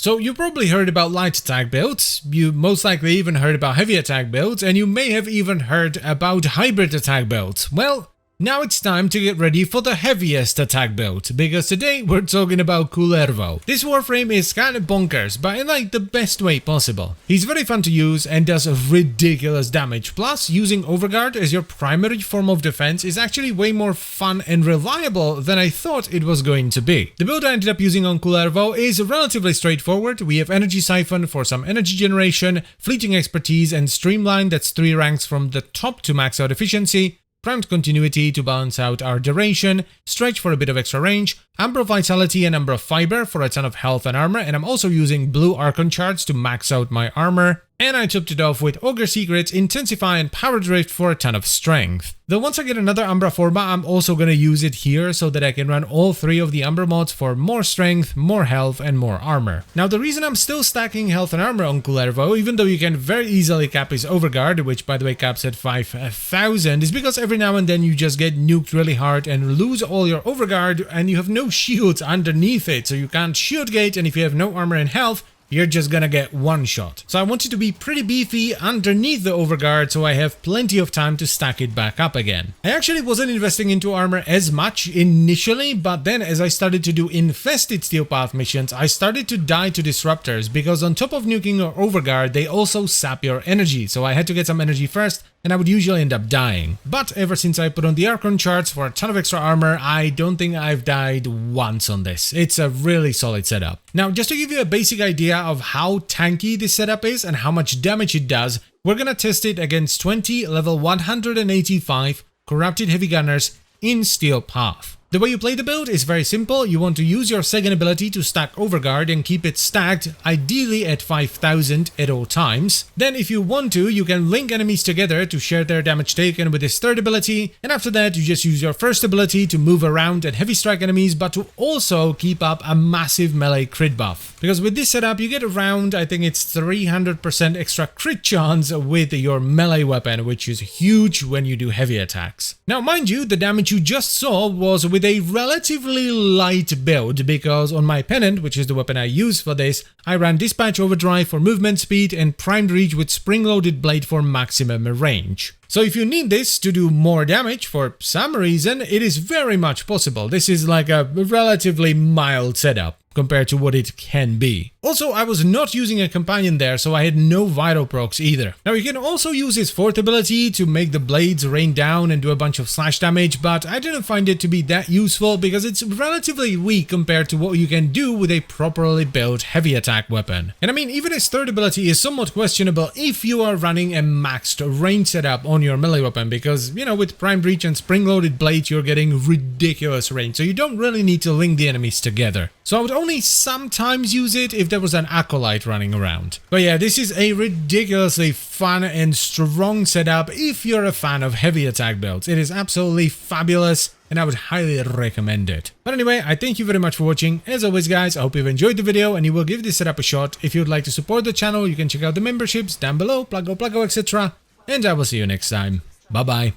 So you probably heard about light attack builds, you most likely even heard about heavy attack builds, and you may have even heard about hybrid attack builds. Well, now it's time to get ready for the heaviest attack build, because today we're talking about Kullervo. This Warframe is kinda bonkers, but in like the best way possible. He's very fun to use and does ridiculous damage, plus using Overguard as your primary form of defense is actually way more fun and reliable than I thought it was going to be. The build I ended up using on Kullervo is relatively straightforward. We have Energy Siphon for some energy generation, Fleeting Expertise, and Streamline, that's 3 ranks from the top to max out efficiency, Primed Continuity to balance out our duration, Stretch for a bit of extra range, Amber of Vitality and Amber of Fiber for a ton of health and armor, and I'm also using Blue Archon Shards to max out my armor, and I topped it off with Ogre Secrets, Intensify, and Power Drift for a ton of strength. Though once I get another Umbra Forma, I'm also gonna use it here so that I can run all 3 of the Umbra mods for more strength, more health, and more armor. Now the reason I'm still stacking health and armor on Kullervo, even though you can very easily cap his Overguard, which by the way caps at 5,000, is because every now and then you just get nuked really hard and lose all your Overguard and you have no shields underneath it, so you can't shield gate, and if you have no armor and health, you're just gonna get one shot. So I want it to be pretty beefy underneath the Overguard so I have plenty of time to stack it back up again. I actually wasn't investing into armor as much initially, but then as I started to do infested Steel Path missions, I started to die to disruptors because on top of nuking your Overguard, they also sap your energy. So I had to get some energy first, and I would usually end up dying. But ever since I put on the Archon charts for a ton of extra armor, I don't think I've died once on this. It's a really solid setup. Now, just to give you a basic idea of how tanky this setup is and how much damage it does, we're gonna test it against 20 level 185 Corrupted Heavy Gunners in Steel Path. The way you play the build is very simple. You want to use your second ability to stack Overguard and keep it stacked, ideally at 5,000 at all times. Then if you want to, you can link enemies together to share their damage taken with this third ability, and after that you just use your first ability to move around and heavy strike enemies, but to also keep up a massive melee crit buff. Because with this setup you get around, I think it's 300% extra crit chance with your melee weapon, which is huge when you do heavy attacks. Now mind you, the damage you just saw was with a relatively light build, because on my pennant, which is the weapon I use for this, I ran Dispatch Overdrive for movement speed and Primed Reach with Spring-Loaded Blade for maximum range. So if you need this to do more damage for some reason, it is very much possible. This is like a relatively mild setup compared to what it can be. Also, I was not using a companion there, so I had no vital procs either. Now you can also use his fourth ability to make the blades rain down and do a bunch of slash damage, but I didn't find it to be that useful because it's relatively weak compared to what you can do with a properly built heavy attack weapon. And I mean, even his third ability is somewhat questionable if you are running a maxed range setup on your melee weapon, because, you know, with Primed Reach and Spring-Loaded Blade you're getting ridiculous range, so you don't really need to link the enemies together. So I would only sometimes use it if there was an Acolyte running around. But yeah, this is a ridiculously fun and strong setup if you're a fan of heavy attack builds. It is absolutely fabulous, and I would highly recommend it. But anyway, I thank you very much for watching. As always guys, I hope you've enjoyed the video and you will give this setup a shot. If you'd like to support the channel, you can check out the memberships down below, pluggo, etc. And I will see you next time. Bye bye.